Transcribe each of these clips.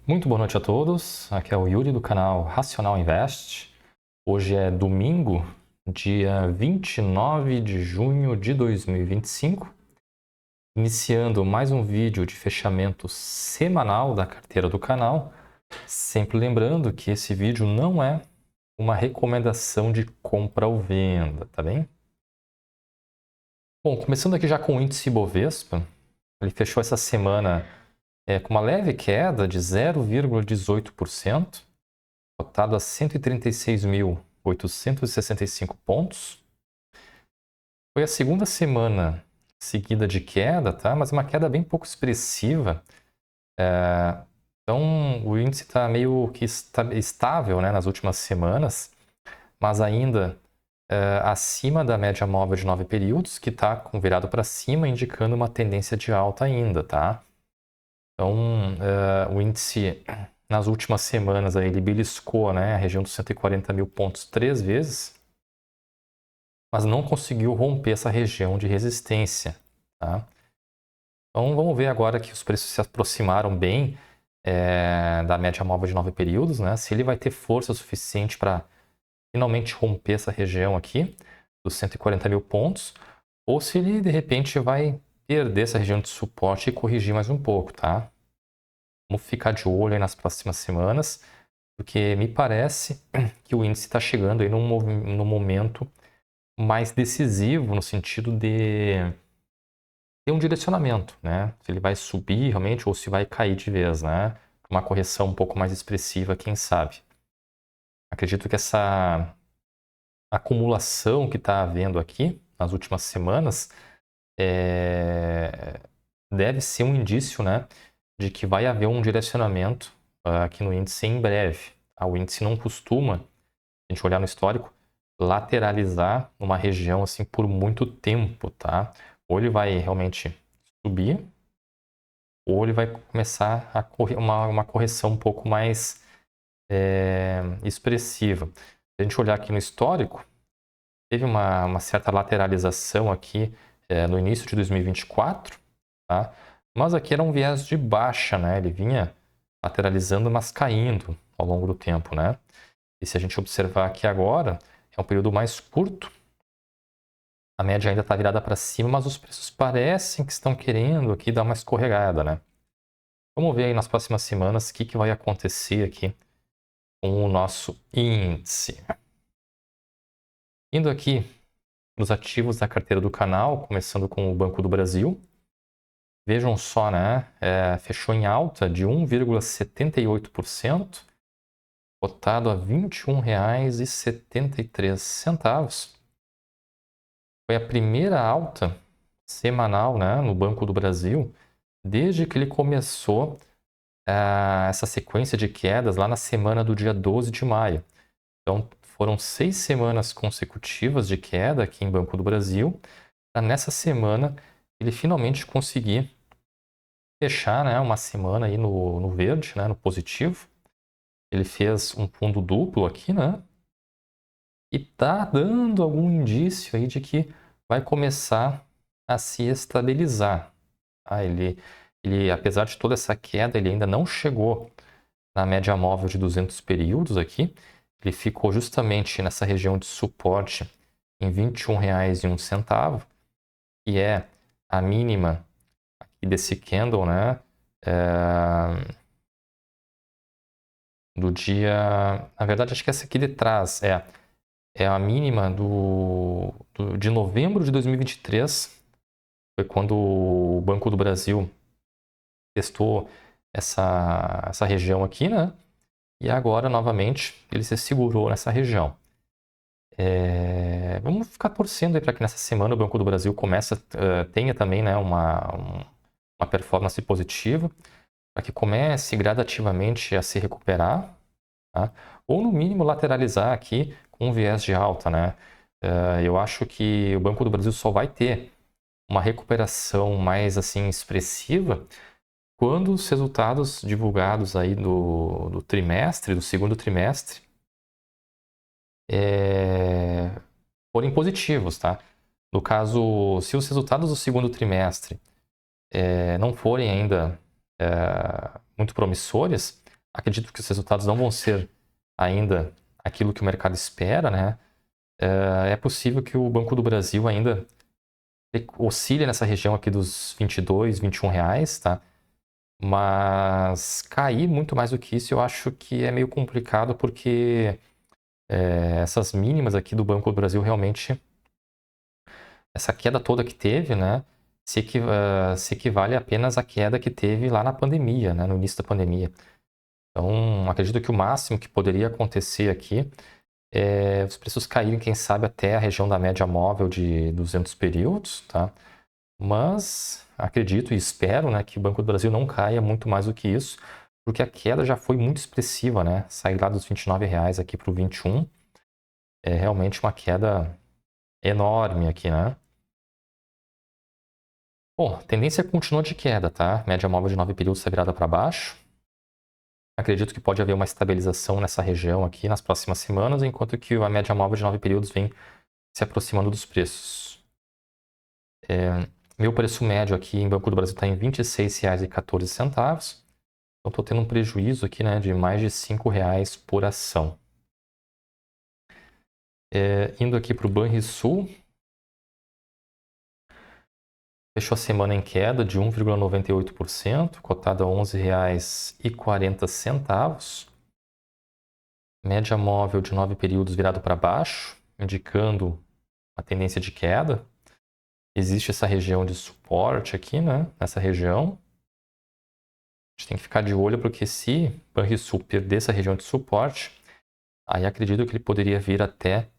Muito boa noite a todos, aqui é o Yuri do canal Racional Invest. Hoje é domingo, dia 29 de junho de 2025, iniciando mais um vídeo de fechamento semanal da carteira do canal, sempre lembrando que esse vídeo não é uma recomendação de compra ou venda, tá bem? Bom, começando aqui já com o índice Bovespa, ele fechou essa semana com uma leve queda de 0,18%, cotado a 136.865 pontos. Foi a segunda semana seguida de queda, tá? Mas uma queda bem pouco expressiva. Então, o índice está meio que estável, né, nas últimas semanas, mas ainda acima da média móvel de 9 períodos, que está com virado para cima, indicando uma tendência de alta ainda, tá? Então, o índice, nas últimas semanas, aí, ele beliscou, né, a região dos 140 mil pontos 3 vezes, mas não conseguiu romper essa região de resistência. Tá? Então, vamos ver agora que os preços se aproximaram bem da média móvel de 9 períodos, né? Se ele vai ter força suficiente para finalmente romper essa região aqui, dos 140 mil pontos, ou se ele, de repente, vai perder essa região de suporte e corrigir mais um pouco, tá? Vamos ficar de olho aí nas próximas semanas, porque me parece que o índice está chegando aí num momento mais decisivo, no sentido de ter um direcionamento, né? Se ele vai subir realmente ou se vai cair de vez, né? Uma correção um pouco mais expressiva, quem sabe. Acredito que essa acumulação que está havendo aqui nas últimas semanas deve ser um indício, né, de que vai haver um direcionamento aqui no índice em breve. O índice não costuma, se a gente olhar no histórico, lateralizar uma região assim por muito tempo, tá? Ou ele vai realmente subir, ou ele vai começar a correr uma correção um pouco mais expressiva. Se a gente olhar aqui no histórico, teve uma certa lateralização aqui no início de 2024, tá? Mas aqui era um viés de baixa, né? Ele vinha lateralizando, mas caindo ao longo do tempo, né? E se a gente observar aqui agora, é um período mais curto, a média ainda está virada para cima, mas os preços parecem que estão querendo aqui dar uma escorregada, né? Vamos ver aí nas próximas semanas o que vai acontecer aqui com o nosso índice. Indo aqui nos ativos da carteira do canal, começando com o Banco do Brasil. Vejam só, né? Fechou em alta de 1,78%, cotado a R$ 21,73. Foi a primeira alta semanal, né, no Banco do Brasil desde que ele começou essa sequência de quedas lá na semana do dia 12 de maio. Então, foram 6 semanas consecutivas de queda aqui em Banco do Brasil, para nessa semana ele finalmente conseguir fechar, né, uma semana aí no verde, né, no positivo. Ele fez um fundo duplo aqui, né? E tá dando algum indício aí de que vai começar a se estabilizar. Ele, apesar de toda essa queda, ele ainda não chegou na média móvel de 200 períodos aqui. Ele ficou justamente nessa região de suporte em R$ 21,01, que é a mínima aqui desse candle, né? Do dia... Na verdade, acho que essa aqui de trás é a mínima de novembro de 2023. Foi quando o Banco do Brasil testou essa região aqui, né? E agora, novamente, ele se segurou nessa região. Vamos ficar torcendo para que nessa semana o Banco do Brasil tenha também, né, uma performance positiva, para que comece gradativamente a se recuperar, tá? Ou no mínimo lateralizar aqui com um viés de alta, né? Eu acho que o Banco do Brasil só vai ter uma recuperação mais assim expressiva quando os resultados divulgados aí do trimestre, do segundo trimestre, forem positivos, tá? No caso, se os resultados do segundo trimestre não forem ainda muito promissores, acredito que os resultados não vão ser ainda aquilo que o mercado espera, né? É possível que o Banco do Brasil ainda oscile nessa região aqui dos 22, 21 reais, tá? Mas cair muito mais do que isso eu acho que é meio complicado porque essas mínimas aqui do Banco do Brasil realmente, essa queda toda que teve, né? Se equivale apenas à queda que teve lá na pandemia, né? No início da pandemia. Então, acredito que o máximo que poderia acontecer aqui é os preços caírem, quem sabe, até a região da média móvel de 200 períodos, tá? Mas acredito e espero, né, que o Banco do Brasil não caia muito mais do que isso, porque a queda já foi muito expressiva, né? Sair lá dos R$ 29 aqui para o 21 é realmente uma queda enorme aqui, né? Bom, a tendência continua de queda, tá? Média móvel de 9 períodos está virada para baixo. Acredito que pode haver uma estabilização nessa região aqui nas próximas semanas, enquanto que a média móvel de 9 períodos vem se aproximando dos preços. Meu preço médio aqui em Banco do Brasil está em R$ 26,14. Então, estou tendo um prejuízo aqui, né, de mais de R$ 5 por ação. Indo aqui para o Banrisul, fechou a semana em queda de 1,98%, cotado a R$ 11,40. Média móvel de 9 períodos virado para baixo, indicando uma tendência de queda. Existe essa região de suporte aqui, né? Nessa região. A gente tem que ficar de olho porque se Banrisul perder essa região de suporte, aí acredito que ele poderia vir até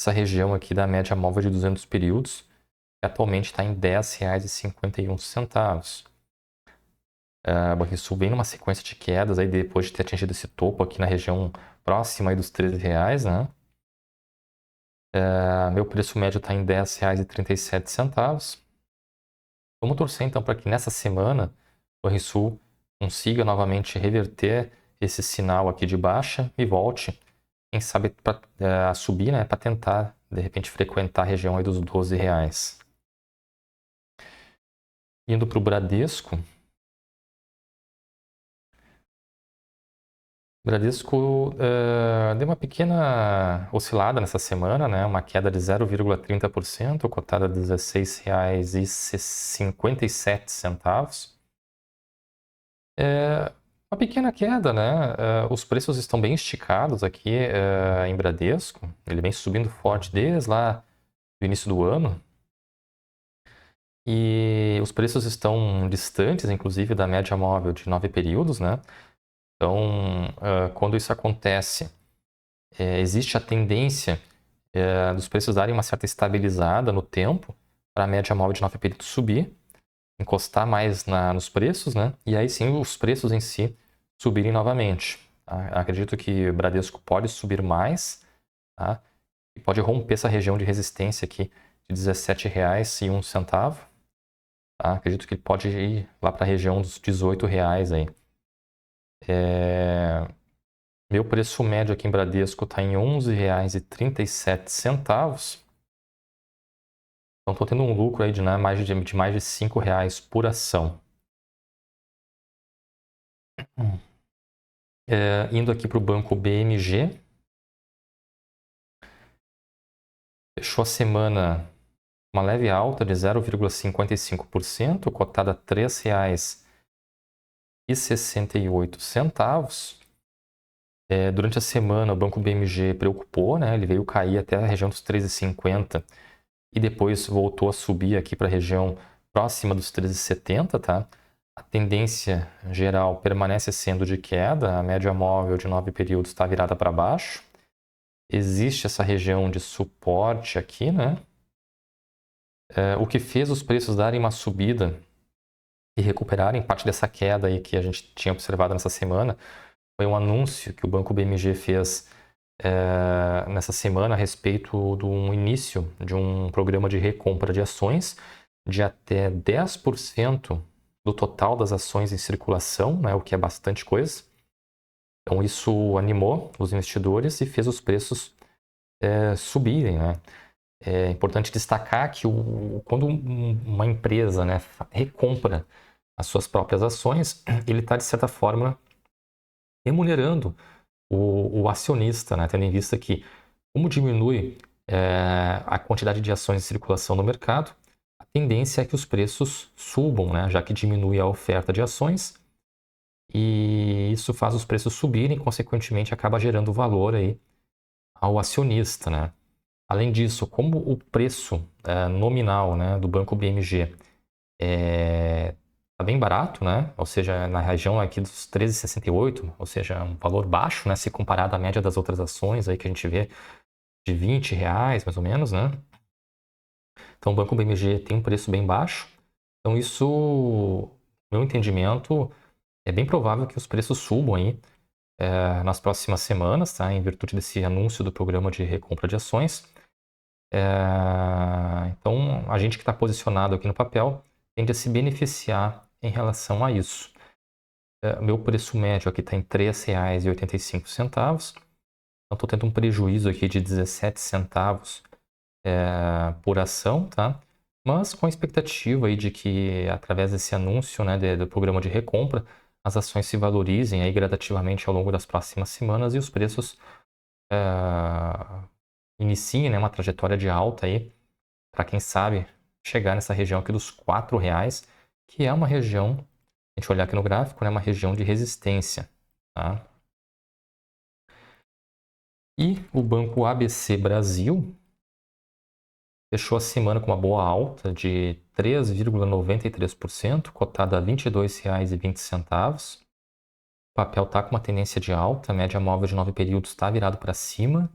essa região aqui da média móvel de 200 períodos, que atualmente está em R$ 10,51. Banrisul vem numa sequência de quedas aí depois de ter atingido esse topo aqui na região próxima aí dos R$ 13, né? Meu preço médio está em R$ 10,37. Vamos torcer então para que nessa semana o Banrisul consiga novamente reverter esse sinal aqui de baixa e volte, quem sabe, a subir, né, para tentar de repente frequentar a região aí dos R$ 12. Indo para o Bradesco. O Bradesco deu uma pequena oscilada nessa semana, né? Uma queda de 0,30%, cotada a R$ 16,57. Uma pequena queda, né? Os preços estão bem esticados aqui em Bradesco. Ele vem subindo forte desde lá do início do ano. E os preços estão distantes, inclusive, da média móvel de 9 períodos, né? Então, quando isso acontece, existe a tendência dos preços darem uma certa estabilizada no tempo para a média móvel de 9 períodos subir, encostar mais nos preços, né? E aí sim os preços em si subirem novamente. Tá? Acredito que o Bradesco pode subir mais, tá? E pode romper essa região de resistência aqui de R$ 17,01. Tá? Acredito que ele pode ir lá para a região dos R$ 18 aí. Meu preço médio aqui em Bradesco está em R$ 11,37. Então estou tendo um lucro aí de mais de R$ 5 por ação. Indo aqui para o banco BMG. Fechou a semana uma leve alta de 0,55%, cotada a R$ 3,68. Durante a semana, o banco BMG preocupou, né? Ele veio cair até a região dos 3,50 e depois voltou a subir aqui para a região próxima dos 13,70, tá? A tendência geral permanece sendo de queda, a média móvel de 9 períodos está virada para baixo. Existe essa região de suporte aqui, né? O que fez os preços darem uma subida e recuperarem parte dessa queda aí que a gente tinha observado nessa semana foi um anúncio que o Banco BMG fez nessa semana a respeito do início de um programa de recompra de ações de até 10% do total das ações em circulação, né, o que é bastante coisa. Então isso animou os investidores e fez os preços subirem, né? É importante destacar que quando uma empresa, né, recompra as suas próprias ações, ele está, de certa forma, remunerando o acionista, né? Tendo em vista que, como diminui a quantidade de ações em circulação no mercado, a tendência é que os preços subam, né? Já que diminui a oferta de ações e isso faz os preços subirem e, consequentemente, acaba gerando valor aí ao acionista, né? Além disso, como o preço nominal, né, do Banco BMG está bem barato, né? Ou seja, na região aqui dos 13,68, ou seja, um valor baixo, né, se comparado à média das outras ações aí que a gente vê de R$ 20, mais ou menos, né? Então, o Banco BMG tem um preço bem baixo. Então, isso, no meu entendimento, é bem provável que os preços subam aí nas próximas semanas, tá? Em virtude desse anúncio do programa de recompra de ações. Então, a gente que está posicionado aqui no papel tende a se beneficiar em relação a isso. Meu preço médio aqui está em R$ 3,85. Então, estou tendo um prejuízo aqui de 17 centavos por ação, tá? Mas com a expectativa aí de que, através desse anúncio, né, do programa de recompra, as ações se valorizem aí gradativamente ao longo das próximas semanas e os preços iniciem, né, uma trajetória de alta aí, para quem sabe chegar nessa região aqui dos R$ 4, que é uma região, a gente olhar aqui no gráfico, né, uma região de resistência, tá? E o Banco ABC Brasil fechou a semana com uma boa alta de 3,93%, cotado a R$ 22,20. O papel está com uma tendência de alta, a média móvel de 9 períodos está virado para cima.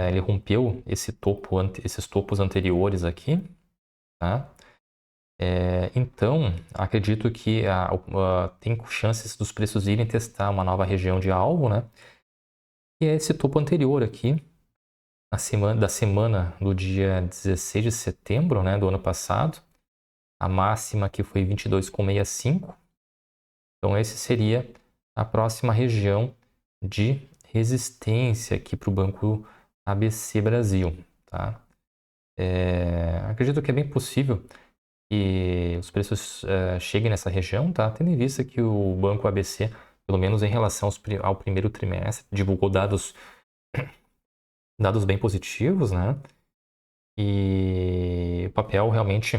Ele rompeu esses topos anteriores aqui, tá? Então, acredito que tem chances dos preços irem testar uma nova região de alvo, né? E é esse topo anterior aqui, da semana do dia 16 de setembro, né, do ano passado. A máxima aqui foi 22,65. Então, esse seria a próxima região de resistência aqui para o Banco ABC Brasil, tá? Acredito que é bem possível que os preços cheguem nessa região, tá? Tendo em vista que o Banco ABC, pelo menos em relação ao primeiro trimestre, divulgou dados bem positivos, né? E o papel realmente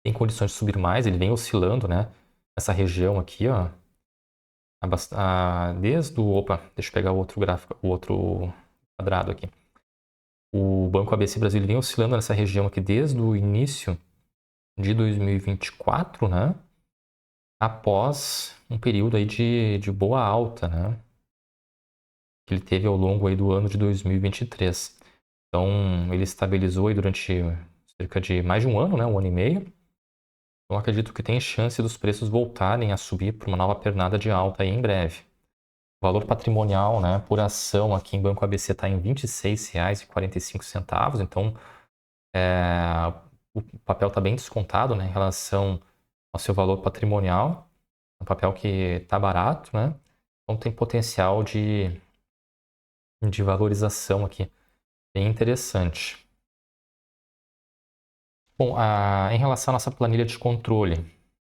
tem condições de subir mais, ele vem oscilando, né? Nessa região aqui, ó. Deixa eu pegar o outro gráfico, o outro quadrado aqui. O Banco ABC Brasil vem oscilando nessa região aqui desde o início de 2024, né? Após um período aí de boa alta, né? Que ele teve ao longo aí do ano de 2023. Então, ele estabilizou aí durante cerca de mais de um ano, né? Um ano e meio. Então, acredito que tem chance dos preços voltarem a subir para uma nova pernada de alta aí em breve. O valor patrimonial, né, por ação aqui em Banco ABC está em R$ 26,45. Então, o papel está bem descontado, né, em relação ao seu valor patrimonial. É um papel que está barato, né? Então, tem potencial de valorização aqui bem interessante. Bom, em relação à nossa planilha de controle,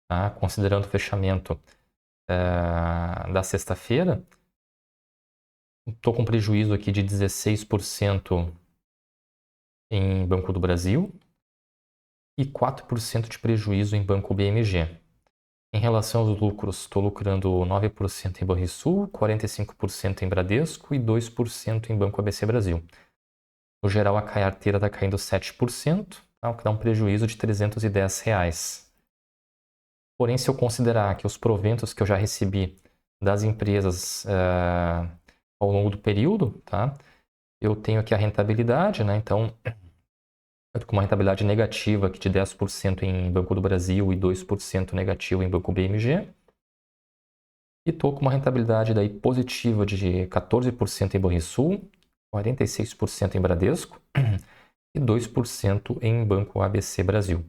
tá, considerando o fechamento da sexta-feira, estou com prejuízo aqui de 16% em Banco do Brasil e 4% de prejuízo em Banco BMG. Em relação aos lucros, estou lucrando 9% em Banrisul, 45% em Bradesco e 2% em Banco ABC Brasil. No geral, a carteira está caindo 7%, o que dá um prejuízo de R$ 310. Porém, se eu considerar que os proventos que eu já recebi das empresas ao longo do período, tá? Eu tenho aqui a rentabilidade, né? Então, eu estou com uma rentabilidade negativa aqui de 10% em Banco do Brasil e 2% negativo em Banco BMG. E estou com uma rentabilidade daí positiva de 14% em Banrisul, 46% em Bradesco e 2% em Banco ABC Brasil.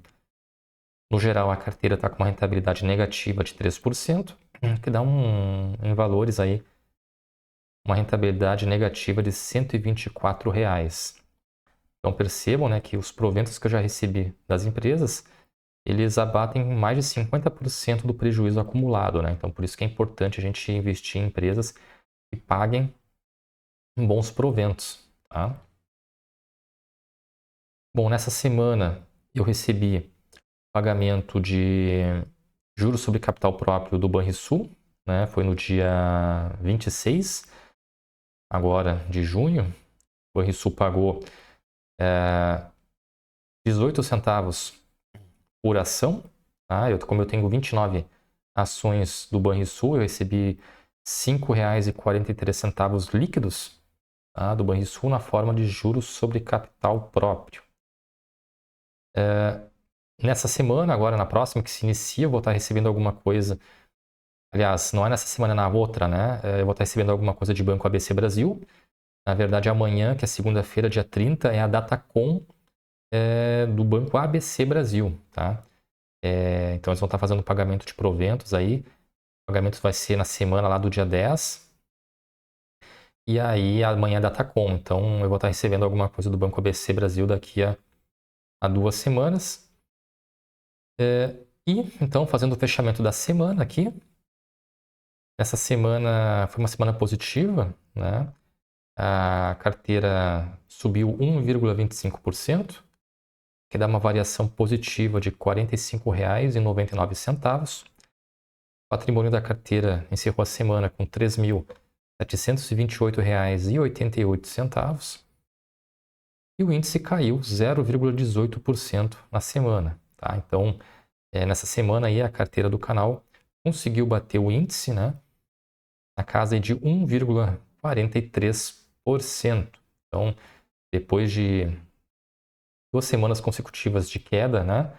No geral, a carteira está com uma rentabilidade negativa de 3%, que dá em valores aí uma rentabilidade negativa de R$ 124. Então percebam, né, que os proventos que eu já recebi das empresas eles abatem mais de 50% do prejuízo acumulado, né? Então, por isso que é importante a gente investir em empresas que paguem bons proventos, tá? Bom, nessa semana eu recebi pagamento de juros sobre capital próprio do Banrisul, né? Foi no dia 26, agora de junho. O Banrisul pagou 18 centavos por ação. Tá? Como eu tenho 29 ações do Banrisul, eu recebi R$ 5,43 líquidos, tá? Do Banrisul na forma de juros sobre capital próprio. Nessa semana, agora na próxima, que se inicia, eu vou estar recebendo alguma coisa. Aliás, não é nessa semana, é na outra, né? Eu vou estar recebendo alguma coisa de Banco ABC Brasil. Na verdade, amanhã, que é segunda-feira, dia 30, é a Datacom do Banco ABC Brasil, tá? Então, eles vão estar fazendo pagamento de proventos aí. O pagamento vai ser na semana lá do dia 10. E aí, amanhã é a Datacom. Então, eu vou estar recebendo alguma coisa do Banco ABC Brasil daqui a 2 semanas. E, então, fazendo o fechamento da semana aqui. Essa semana foi uma semana positiva, né? A carteira subiu 1,25%, que dá uma variação positiva de R$ 45,99. O patrimônio da carteira encerrou a semana com R$ 3.728,88. E o índice caiu 0,18% na semana. Tá? Então, nessa semana aí, a carteira do canal conseguiu bater o índice, né? Na casa de 1,43%. Então, depois de 2 semanas consecutivas de queda, né?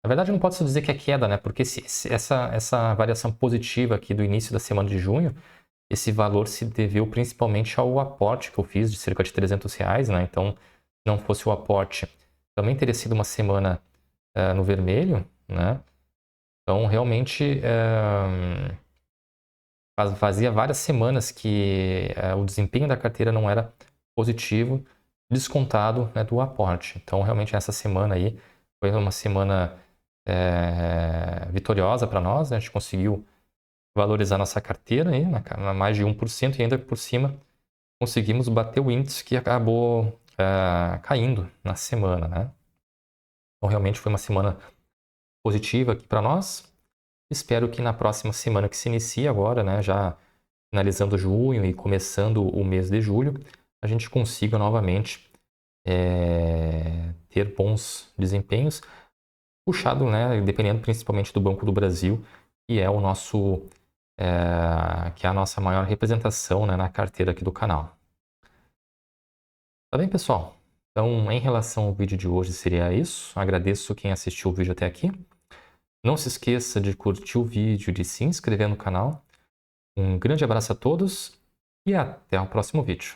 Na verdade, não pode se dizer que é queda, né? Porque essa variação positiva aqui do início da semana de junho, esse valor se deveu principalmente ao aporte que eu fiz de cerca de R$300, né? Então, se não fosse o aporte, também teria sido uma semana no vermelho, né? Então, realmente, fazia várias semanas que o desempenho da carteira não era positivo, descontado, né, do aporte. Então, realmente, essa semana aí foi uma semana vitoriosa para nós, né? A gente conseguiu valorizar nossa carteira aí, mais de 1%, e ainda por cima conseguimos bater o índice que acabou caindo na semana, né? Então, realmente foi uma semana positiva aqui para nós. Espero que na próxima semana que se inicia agora, né, já finalizando junho e começando o mês de julho, a gente consiga novamente ter bons desempenhos, puxado, né, dependendo principalmente do Banco do Brasil, que é que é a nossa maior representação, né, na carteira aqui do canal. Tá bem, pessoal? Então, em relação ao vídeo de hoje, seria isso. Agradeço quem assistiu o vídeo até aqui. Não se esqueça de curtir o vídeo, de se inscrever no canal. Um grande abraço a todos e até o próximo vídeo.